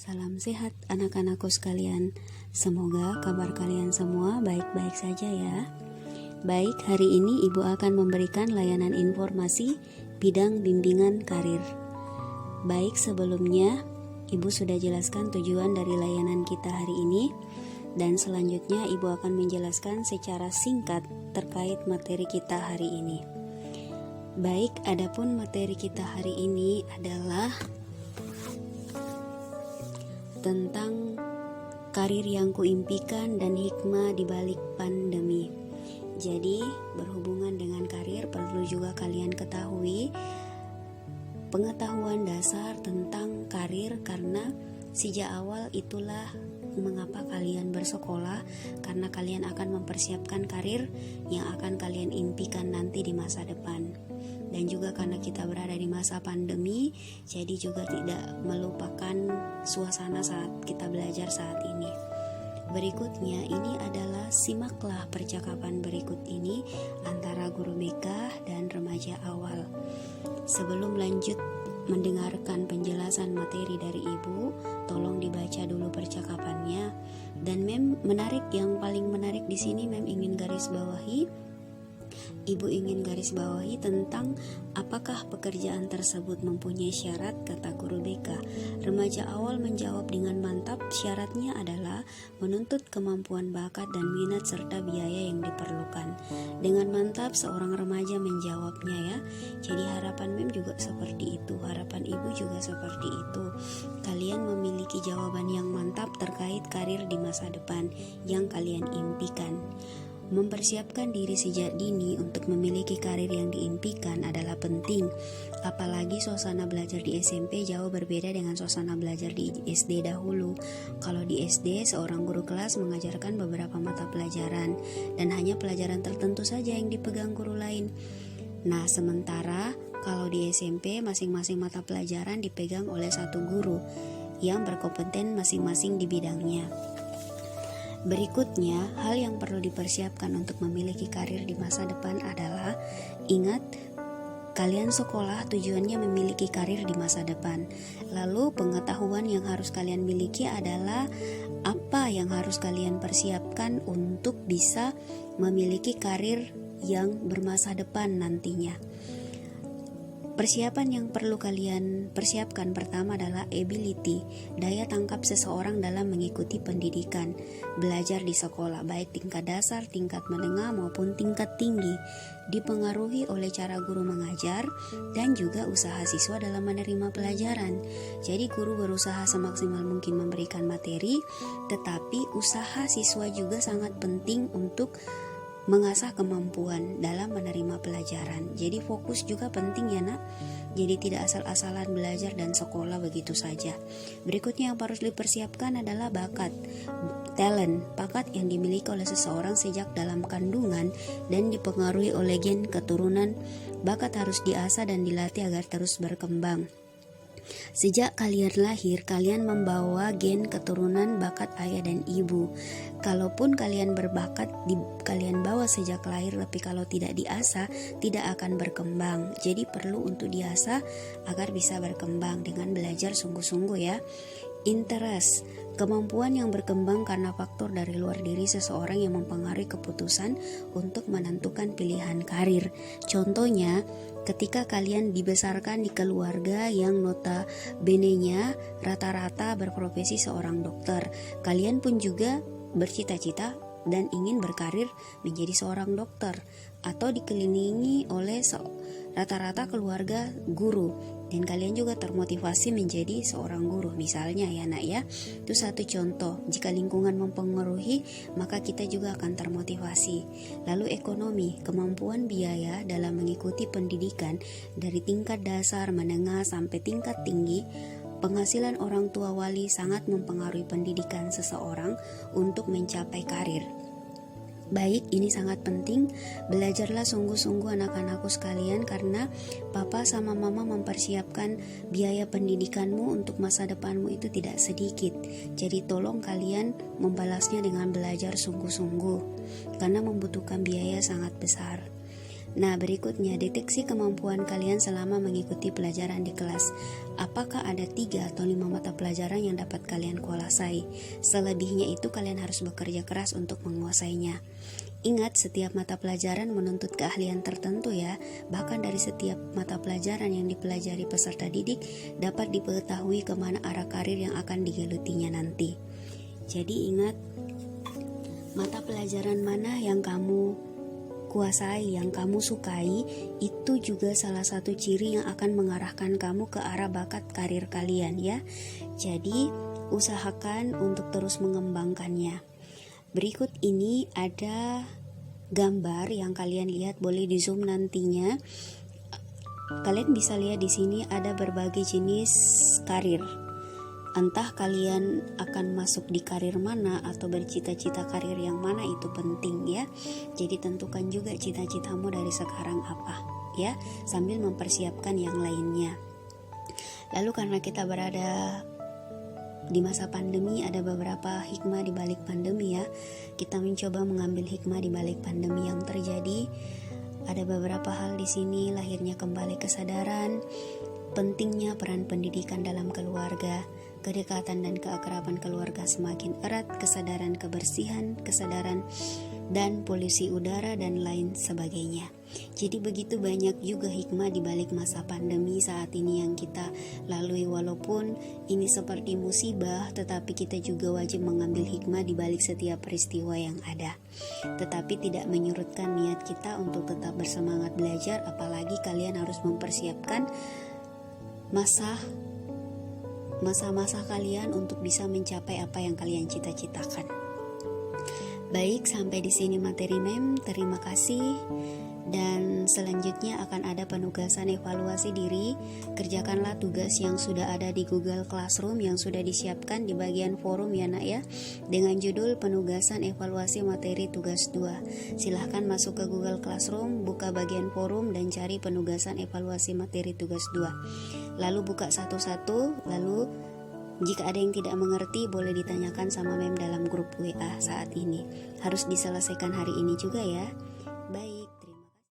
Salam sehat anak-anakku sekalian. Semoga kabar kalian semua baik-baik saja ya. Baik, hari ini Ibu akan memberikan layanan informasi bidang bimbingan karir. Baik, sebelumnya Ibu sudah jelaskan tujuan dari layanan kita hari ini, dan selanjutnya Ibu akan menjelaskan secara singkat terkait materi kita hari ini. Baik, adapun materi kita hari ini adalah tentang karir yang kuimpikan dan hikmah di balik pandemi. Jadi, berhubungan dengan karir perlu juga kalian ketahui pengetahuan dasar tentang karir, karena sejak awal itulah mengapa kalian bersekolah, karena kalian akan mempersiapkan karir yang akan kalian impikan nanti di masa depan. Dan juga karena kita berada di masa pandemi, jadi juga tidak melupakan suasana saat kita belajar saat ini. Berikutnya, ini adalah simaklah percakapan berikut ini antara guru BK dan remaja awal. Sebelum lanjut mendengarkan penjelasan materi dari Ibu, tolong dibaca dulu percakapannya. Dan yang paling menarik di sini ingin garis bawahi. Ibu ingin garis bawahi tentang apakah pekerjaan tersebut mempunyai syarat, kata guru BK. Remaja awal menjawab dengan mantap, syaratnya adalah menuntut kemampuan bakat dan minat serta biaya yang diperlukan. Dengan mantap seorang remaja menjawabnya ya. Jadi harapan juga seperti itu, harapan Ibu juga seperti itu. Kalian memiliki jawaban yang mantap terkait karir di masa depan yang kalian impikan. Mempersiapkan diri sejak dini untuk memiliki karir yang diimpikan adalah penting. Apalagi suasana belajar di SMP jauh berbeda dengan suasana belajar di SD dahulu. Kalau di SD, seorang guru kelas mengajarkan beberapa mata pelajaran dan hanya pelajaran tertentu saja yang dipegang guru lain. Nah, sementara kalau di SMP, masing-masing mata pelajaran dipegang oleh satu guru yang berkompeten masing-masing di bidangnya. Berikutnya, hal yang perlu dipersiapkan untuk memiliki karir di masa depan adalah, ingat, kalian sekolah tujuannya memiliki karir di masa depan. Lalu pengetahuan yang harus kalian miliki adalah apa yang harus kalian persiapkan untuk bisa memiliki karir yang bermasa depan nantinya. Persiapan yang perlu kalian persiapkan pertama adalah ability, daya tangkap seseorang dalam mengikuti pendidikan, belajar di sekolah, baik tingkat dasar, tingkat menengah maupun tingkat tinggi, dipengaruhi oleh cara guru mengajar dan juga usaha siswa dalam menerima pelajaran. Jadi guru berusaha semaksimal mungkin memberikan materi, tetapi usaha siswa juga sangat penting untuk mengasah kemampuan dalam menerima pelajaran. Jadi fokus juga penting ya nak. Jadi tidak asal-asalan belajar dan sekolah begitu saja. Berikutnya yang harus dipersiapkan adalah bakat, talent, bakat yang dimiliki oleh seseorang sejak dalam kandungan dan dipengaruhi oleh gen keturunan. Bakat harus diasah dan dilatih agar terus berkembang. Sejak kalian lahir, kalian membawa gen keturunan bakat ayah dan ibu. Kalaupun kalian berbakat, kalian bawa sejak lahir, tapi kalau tidak diasah, tidak akan berkembang. Jadi perlu untuk diasah agar bisa berkembang dengan belajar sungguh-sungguh ya. Interest, kemampuan yang berkembang karena faktor dari luar diri seseorang yang mempengaruhi keputusan untuk menentukan pilihan karir. Contohnya, ketika kalian dibesarkan di keluarga yang notabene-nya rata-rata berprofesi seorang dokter, kalian pun juga bercita-cita dan ingin berkarir menjadi seorang dokter, atau dikelilingi oleh rata-rata keluarga guru dan kalian juga termotivasi menjadi seorang guru misalnya ya nak ya. Itu satu contoh. Jika lingkungan mempengaruhi, maka kita juga akan termotivasi. Lalu ekonomi, kemampuan biaya dalam mengikuti pendidikan dari tingkat dasar, menengah sampai tingkat tinggi. Penghasilan orang tua wali sangat mempengaruhi pendidikan seseorang untuk mencapai karir. Baik, ini sangat penting. Belajarlah sungguh-sungguh anak-anakku sekalian, karena papa sama mama mempersiapkan biaya pendidikanmu untuk masa depanmu itu tidak sedikit. Jadi tolong kalian membalasnya dengan belajar sungguh-sungguh, karena membutuhkan biaya sangat besar. Nah, berikutnya deteksi kemampuan kalian selama mengikuti pelajaran di kelas. Apakah ada 3 atau 5 mata pelajaran yang dapat kalian kuasai? Selebihnya itu kalian harus bekerja keras untuk menguasainya. Ingat, setiap mata pelajaran menuntut keahlian tertentu ya. Bahkan dari setiap mata pelajaran yang dipelajari peserta didik dapat diketahui kemana arah karir yang akan digelutinya nanti. Jadi ingat, mata pelajaran mana yang kamu kuasai, yang kamu sukai, itu juga salah satu ciri yang akan mengarahkan kamu ke arah bakat karir kalian ya. Jadi usahakan untuk terus mengembangkannya. Berikut ini ada gambar yang kalian lihat, boleh di zoom nantinya. Kalian bisa lihat di sini ada berbagai jenis karir. Entah kalian akan masuk di karir mana atau bercita-cita karir yang mana, itu penting ya. Jadi tentukan juga cita-citamu dari sekarang apa ya, sambil mempersiapkan yang lainnya. Lalu karena kita berada di masa pandemi, ada beberapa hikmah di balik pandemi ya. Kita mencoba mengambil hikmah di balik pandemi yang terjadi. Ada beberapa hal di sini, lahirnya kembali kesadaran pentingnya peran pendidikan dalam keluarga, kedekatan dan keakraban keluarga semakin erat, kesadaran kebersihan, kesadaran dan polusi udara dan lain sebagainya. Jadi begitu banyak juga hikmah di balik masa pandemi saat ini yang kita lalui. Walaupun ini seperti musibah, tetapi kita juga wajib mengambil hikmah di balik setiap peristiwa yang ada. Tetapi tidak menyurutkan niat kita untuk tetap bersemangat belajar, apalagi kalian harus mempersiapkan masa-masa kalian untuk bisa mencapai apa yang kalian cita-citakan. Baik, sampai di sini materi MEM. Terima kasih. Dan selanjutnya akan ada penugasan evaluasi diri. Kerjakanlah tugas yang sudah ada di Google Classroom yang sudah disiapkan di bagian forum ya nak ya, dengan judul penugasan evaluasi materi tugas 2. Silahkan masuk ke Google Classroom, buka bagian forum dan cari penugasan evaluasi materi tugas 2. Lalu buka satu-satu, lalu jika ada yang tidak mengerti boleh ditanyakan sama MEM dalam grup WA saat ini. Harus diselesaikan hari ini juga ya. Baik.